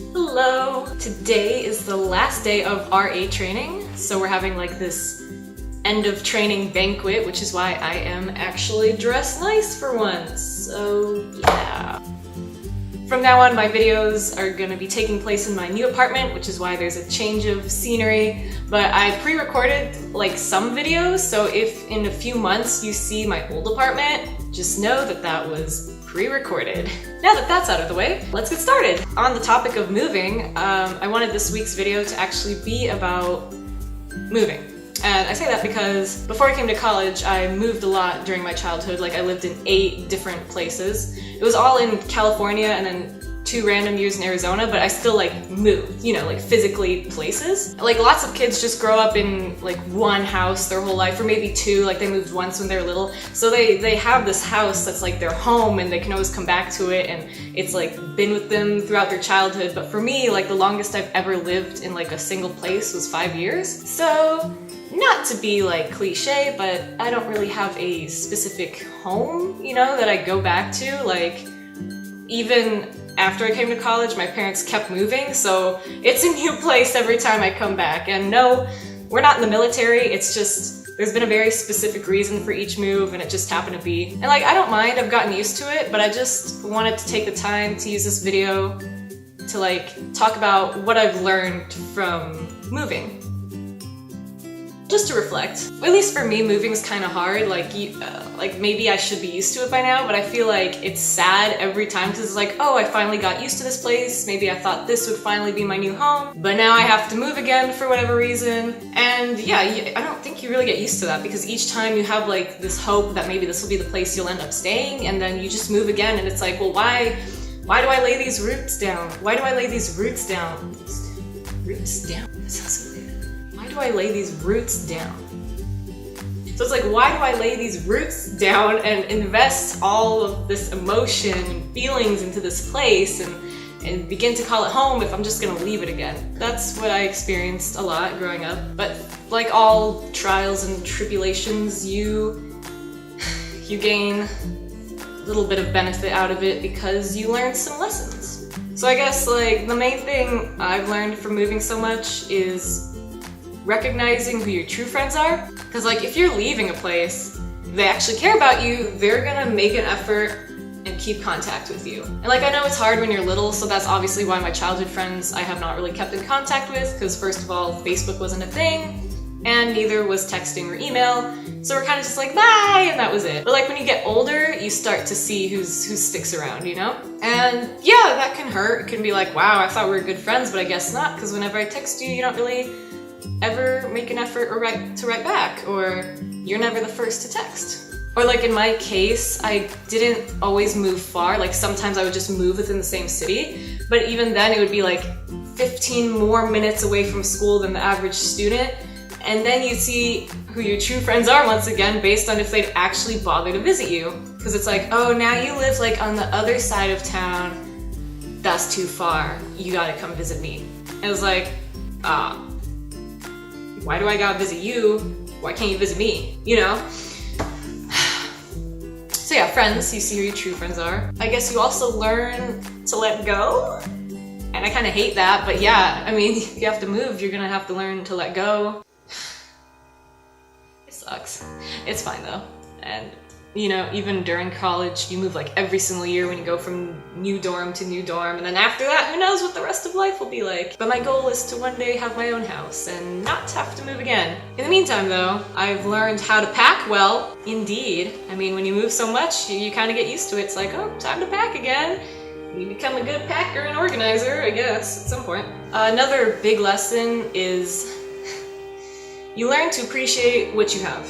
Hello! Today is the last day of RA training, so we're having like this end of training banquet, which is why I am actually dressed nice for once, so yeah. From now on, my videos are going to be taking place in my new apartment, which is why there's a change of scenery, but I pre-recorded like some videos, so if in a few months you see my old apartment, just know that that was pre-recorded. Now that that's out of the way, let's get started. On the topic of moving, I wanted this week's video to actually be about moving. And I say that because before I came to college, I moved a lot during my childhood. Like, I lived in 8 different places. It was all in California and then 2 random years in Arizona, but I still like moved, you know, like physically places. Like, lots of kids just grow up in like one house their whole life, or maybe 2, like they moved once when they were little. So they have this house that's like their home and they can always come back to it, and it's like been with them throughout their childhood. But for me, like the longest I've ever lived in like a single place was 5 years. So, not to be like cliche, but I don't really have a specific home, you know, that I go back to. Like, even after I came to college, my parents kept moving, so it's a new place every time I come back. And no, we're not in the military, it's just, there's been a very specific reason for each move, and it just happened to be. And like, I don't mind, I've gotten used to it, but I just wanted to take the time to use this video to like talk about what I've learned from moving. Just to reflect. At least for me, moving's kind of hard. Like maybe I should be used to it by now, but I feel like it's sad every time because it's like, oh, I finally got used to this place. Maybe I thought this would finally be my new home, but now I have to move again for whatever reason. And yeah, I don't think you really get used to that because each time you have like this hope that maybe this will be the place you'll end up staying, and then you just move again, and it's like, well, why do I lay these roots down? Why do I lay these roots down? Roots down? That sounds so weird. Why do I lay these roots down? So it's like, why do I lay these roots down and invest all of this emotion and feelings into this place and begin to call it home if I'm just gonna leave it again? That's what I experienced a lot growing up. But like all trials and tribulations, you gain a little bit of benefit out of it because you learn some lessons. So I guess like the main thing I've learned from moving so much is recognizing who your true friends are. Because like, if you're leaving a place, they actually care about you, they're gonna make an effort and keep contact with you. And like, I know it's hard when you're little, so that's obviously why my childhood friends I have not really kept in contact with, because first of all, Facebook wasn't a thing, and neither was texting or email, so we're kind of just like, bye, and that was it. But like, when you get older, you start to see who sticks around, you know? And yeah, that can hurt. It can be like, wow, I thought we were good friends, but I guess not, because whenever I text you, you don't really ever make an effort to write back, or you're never the first to text. Or like in my case, I didn't always move far. Like, sometimes I would just move within the same city, but even then it would be like 15 more minutes away from school than the average student. And then you see who your true friends are once again based on if they'd actually bother to visit you. Because it's like, oh, now you live like on the other side of town, that's too far, you gotta come visit me. And it was like, why do I gotta visit you? Why can't you visit me? You know? So yeah, friends, you see who your true friends are. I guess you also learn to let go. And I kind of hate that, but yeah, I mean, if you have to move, you're gonna have to learn to let go. It sucks. It's fine though. And you know, even during college, you move like every single year when you go from new dorm to new dorm, and then after that, who knows what the rest of life will be like. But my goal is to one day have my own house and not have to move again. In the meantime though, I've learned how to pack well, indeed. I mean, when you move so much, you kind of get used to it. It's like, oh, time to pack again. You become a good packer and organizer, I guess, at some point. Another big lesson is you learn to appreciate what you have.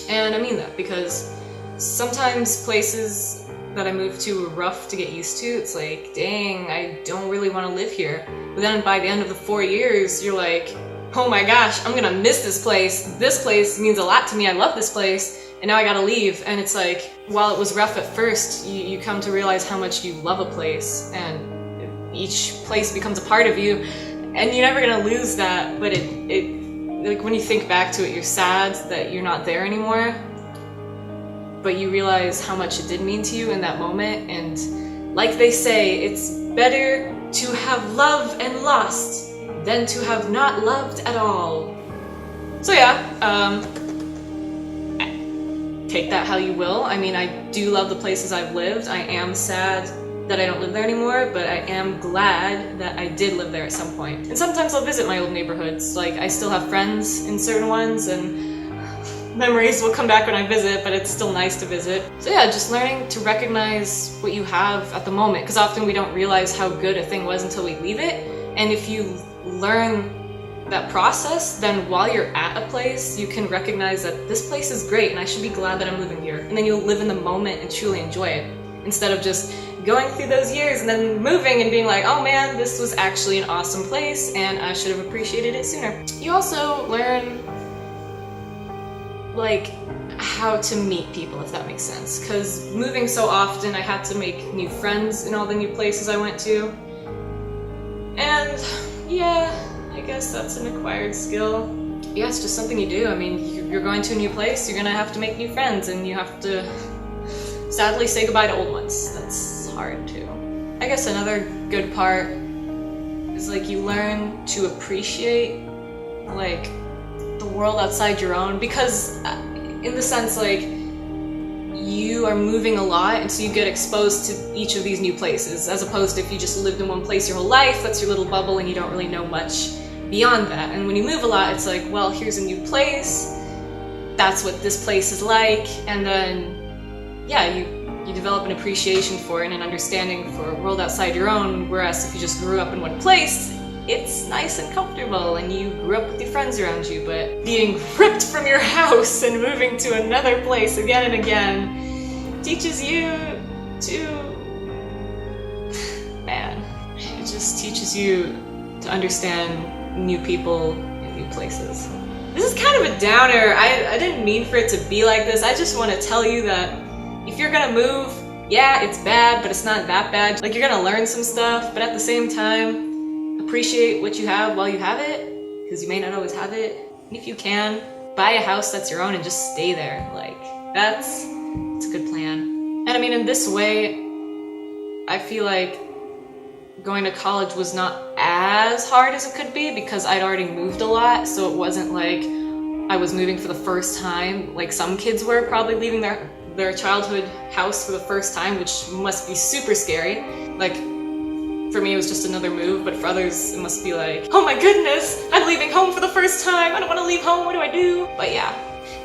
And I mean that because sometimes places that I moved to were rough to get used to. It's like, dang, I don't really want to live here. But then by the end of the 4 years, you're like, oh my gosh, I'm gonna miss this place. This place means a lot to me. I love this place. And now I gotta leave. And it's like, while it was rough at first, you come to realize how much you love a place. And each place becomes a part of you. And you're never gonna lose that. But like, when you think back to it, you're sad that you're not there anymore. But you realize how much it did mean to you in that moment, and like they say, it's better to have loved and lost than to have not loved at all. So yeah, take that how you will. I mean, I do love the places I've lived. I am sad that I don't live there anymore, but I am glad that I did live there at some point. And sometimes I'll visit my old neighborhoods. Like, I still have friends in certain ones, and memories will come back when I visit, but it's still nice to visit. So yeah, just learning to recognize what you have at the moment, because often we don't realize how good a thing was until we leave it. And if you learn that process, then while you're at a place, you can recognize that this place is great and I should be glad that I'm living here. And then you'll live in the moment and truly enjoy it, instead of just going through those years and then moving and being like, oh man, this was actually an awesome place and I should have appreciated it sooner. You also learn like how to meet people, if that makes sense. Because moving so often, I had to make new friends in all the new places I went to. And yeah, I guess that's an acquired skill. Yeah, it's just something you do. I mean, you're going to a new place, you're gonna have to make new friends, and you have to sadly say goodbye to old ones. That's hard too. I guess another good part is like you learn to appreciate like the world outside your own, because in the sense like you are moving a lot and so you get exposed to each of these new places, as opposed to if you just lived in one place your whole life, that's your little bubble and you don't really know much beyond that. And when you move a lot, it's like, well, here's a new place, that's what this place is like, and then yeah, you develop an appreciation for it and an understanding for a world outside your own, whereas if you just grew up in one place, it's nice and comfortable and you grew up with your friends around you, but being ripped from your house and moving to another place again and again teaches you to... man, it just teaches you to understand new people and new places. This is kind of a downer. I didn't mean for it to be like this. I just want to tell you that if you're gonna move, yeah, it's bad, but it's not that bad. Like, you're gonna learn some stuff, but at the same time, appreciate what you have while you have it, because you may not always have it. And if you can, buy a house that's your own and just stay there. Like, that's a good plan. And I mean, in this way, I feel like going to college was not as hard as it could be, because I'd already moved a lot, so it wasn't like I was moving for the first time, like some kids were probably leaving their childhood house for the first time, which must be super scary. Like, for me, it was just another move, but for others, it must be like, oh my goodness, I'm leaving home for the first time, I don't want to leave home, what do I do? But yeah,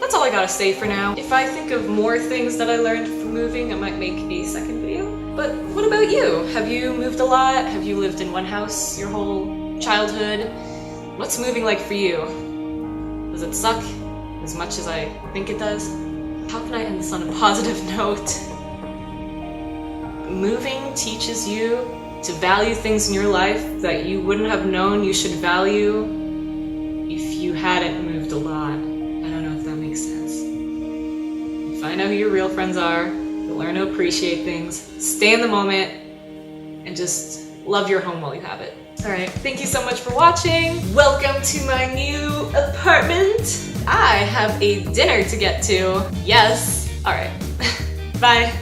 that's all I gotta say for now. If I think of more things that I learned from moving, I might make a second video. But what about you? Have you moved a lot? Have you lived in one house your whole childhood? What's moving like for you? Does it suck as much as I think it does? How can I end this on a positive note? Moving teaches you to value things in your life that you wouldn't have known you should value if you hadn't moved a lot. I don't know if that makes sense. You find out who your real friends are, you learn to appreciate things, stay in the moment, and just love your home while you have it. Alright, thank you so much for watching. Welcome to my new apartment. I have a dinner to get to. Yes. Alright. Bye.